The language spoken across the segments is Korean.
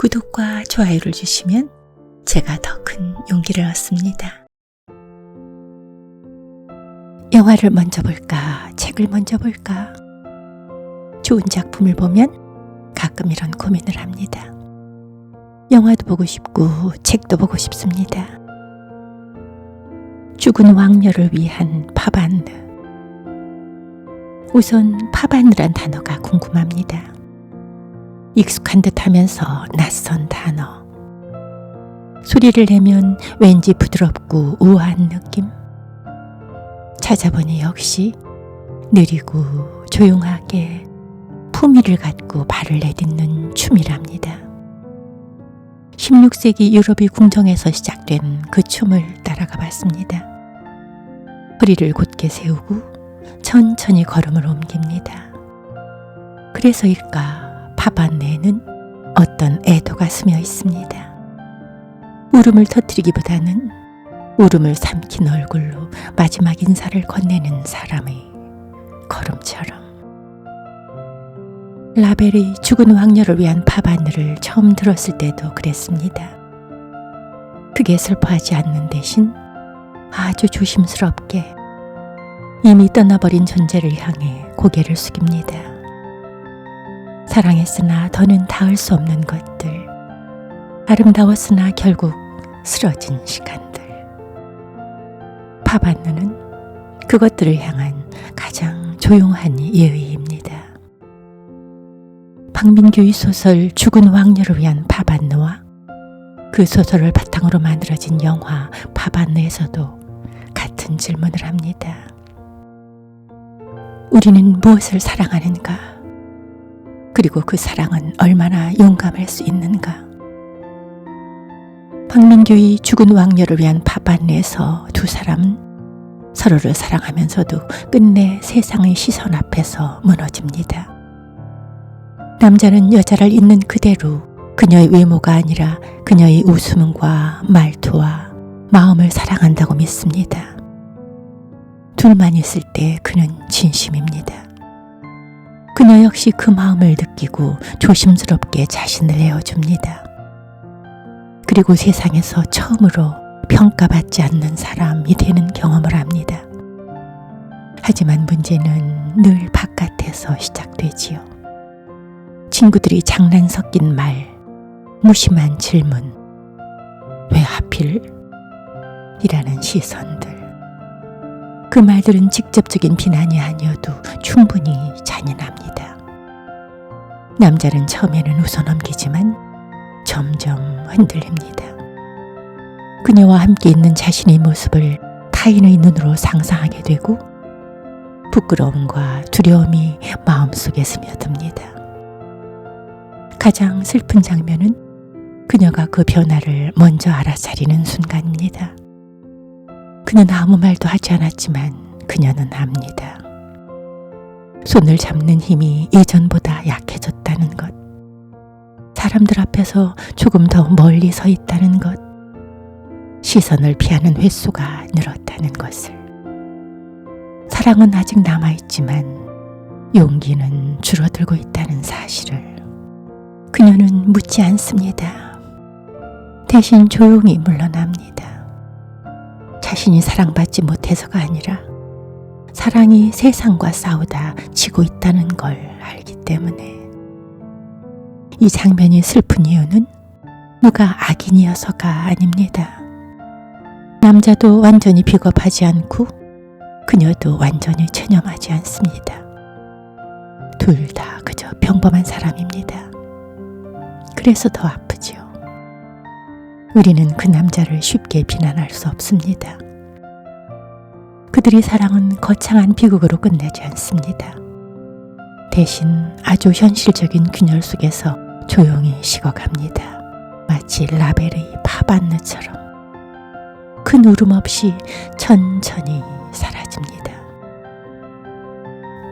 구독과 좋아요를 주시면 제가 더 큰 용기를 얻습니다. 영화를 먼저 볼까? 책을 먼저 볼까? 좋은 작품을 보면 가끔 이런 고민을 합니다. 영화도 보고 싶고 책도 보고 싶습니다. 죽은 왕녀를 위한 파반느. 우선 파반느란 단어가 궁금합니다. 익숙한 듯 하면서 낯선 단어. 소리를 내면 왠지 부드럽고 우아한 느낌. 찾아보니 역시 느리고 조용하게 품위를 갖고 발을 내딛는 춤이랍니다. 16세기 유럽의 궁정에서 시작된 그 춤을 따라가 봤습니다. 허리를 곧게 세우고 천천히 걸음을 옮깁니다. 그래서일까 파반느에는 어떤 애도가 스며 있습니다. 울음을 터뜨리기보다는 울음을 삼킨 얼굴로 마지막 인사를 건네는 사람의 걸음처럼. 라벨의 죽은 왕녀를 위한 파반느를 처음 들었을 때도 그랬습니다. 크게 슬퍼하지 않는 대신 아주 조심스럽게 이미 떠나버린 존재를 향해 고개를 숙입니다. 사랑했으나 더는 닿을 수 없는 것들, 아름다웠으나 결국 쓰러진 시간들. 파반느는 그것들을 향한 가장 조용한 예의입니다. 박민규의 소설 죽은 왕녀를 위한 파반느와 그 소설을 바탕으로 만들어진 영화 파반느에서도 같은 질문을 합니다. 우리는 무엇을 사랑하는가? 그리고 그 사랑은 얼마나 용감할 수 있는가? 박민규의 죽은 왕녀를 위한 파반느에서 두 사람은 서로를 사랑하면서도 끝내 세상의 시선 앞에서 무너집니다. 남자는 여자를 있는 그대로 그녀의 외모가 아니라 그녀의 웃음과 말투와 마음을 사랑한다고 믿습니다. 둘만 있을 때 그는 진심입니다. 그녀 역시 그 마음을 느끼고 조심스럽게 자신을 내어줍니다. 그리고 세상에서 처음으로 평가받지 않는 사람이 되는 경험을 합니다. 하지만 문제는 늘 바깥에서 시작되지요. 친구들이 장난 섞인 말, 무심한 질문, 왜 하필? 이라는 시선들. 그 말들은 직접적인 비난이 아니어도 충분히 잔인합니다. 남자는 처음에는 웃어넘기지만 점점 흔들립니다. 그녀와 함께 있는 자신의 모습을 타인의 눈으로 상상하게 되고 부끄러움과 두려움이 마음속에 스며듭니다. 가장 슬픈 장면은 그녀가 그 변화를 먼저 알아차리는 순간입니다. 그는 아무 말도 하지 않았지만 그녀는 압니다. 손을 잡는 힘이 예전보다 약해졌다는 것. 사람들 앞에서 조금 더 멀리 서 있다는 것. 시선을 피하는 횟수가 늘었다는 것을. 사랑은 아직 남아있지만 용기는 줄어들고 있다는 사실을. 그녀는 묻지 않습니다. 대신 조용히 물러납니다. 자신이 사랑받지 못해서가 아니라 사랑이 세상과 싸우다 지고 있다는 걸 알기 때문에. 이 장면이 슬픈 이유는 누가 악인이어서가 아닙니다. 남자도 완전히 비겁하지 않고 그녀도 완전히 체념하지 않습니다. 둘 다 그저 평범한 사람입니다. 그래서 더 아프죠. 우리는 그 남자를 쉽게 비난할 수 없습니다. 그들의 사랑은 거창한 비극으로 끝나지 않습니다. 대신 아주 현실적인 균열 속에서 조용히 식어갑니다. 마치 라벨의 파반느처럼 큰 울음 없이 천천히 사라집니다.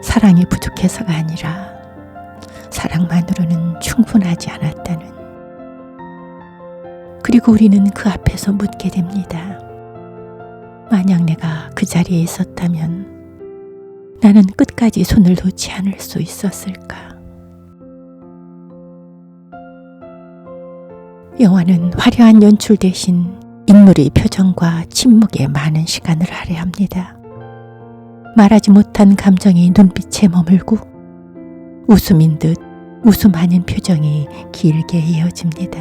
사랑이 부족해서가 아니라 사랑만으로는 충분하지 않았다는. 그리고 우리는 그 앞에서 묻게 됩니다. 만약 내가 그 자리에 있었다면 나는 끝까지 손을 놓지 않을 수 있었을까? 영화는 화려한 연출 대신 인물의 표정과 침묵에 많은 시간을 할애합니다. 말하지 못한 감정이 눈빛에 머물고 웃음인 듯 웃음 아닌 표정이 길게 이어집니다.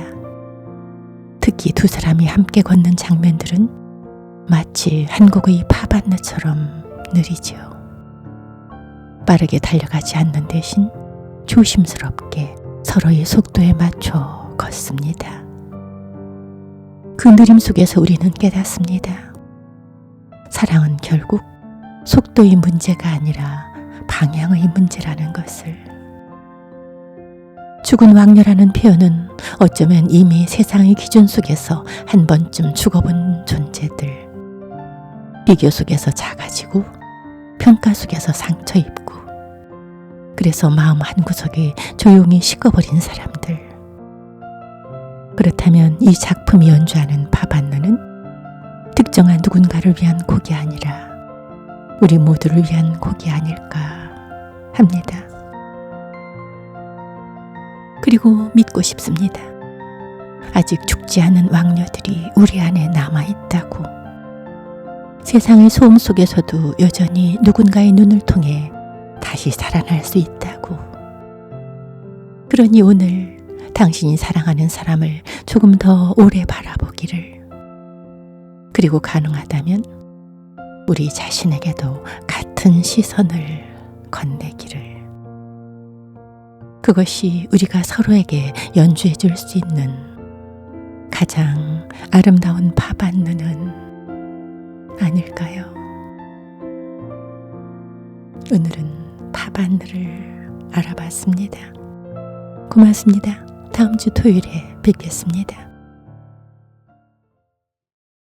특히 두 사람이 함께 걷는 장면들은 마치 한 곡의 팝안느처럼 느리죠. 빠르게 달려가지 않는 대신 조심스럽게 서로의 속도에 맞춰 걷습니다. 그 느림 속에서 우리는 깨닫습니다. 사랑은 결국 속도의 문제가 아니라 방향의 문제라는 것을. 죽은 왕녀라는 표현은 어쩌면 이미 세상의 기준 속에서 한 번쯤 죽어본 존재들, 비교 속에서 작아지고 평가 속에서 상처 입고 그래서 마음 한구석에 조용히 식어버린 사람들. 그렇다면 이 작품이 연주하는 팝안느는 특정한 누군가를 위한 곡이 아니라 우리 모두를 위한 곡이 아닐까 합니다. 그리고 믿고 싶습니다. 아직 죽지 않은 왕녀들이 우리 안에 남아있다고. 세상의 소음 속에서도 여전히 누군가의 눈을 통해 다시 살아날 수 있다고. 그러니 오늘 당신이 사랑하는 사람을 조금 더 오래 바라보기를, 그리고 가능하다면 우리 자신에게도 같은 시선을 건네기를. 그것이 우리가 서로에게 연주해 줄 수 있는 가장 아름다운 팝안느는 아닐까요? 오늘은 팝안느를 알아봤습니다. 고맙습니다. 다음 주 토요일에 뵙겠습니다.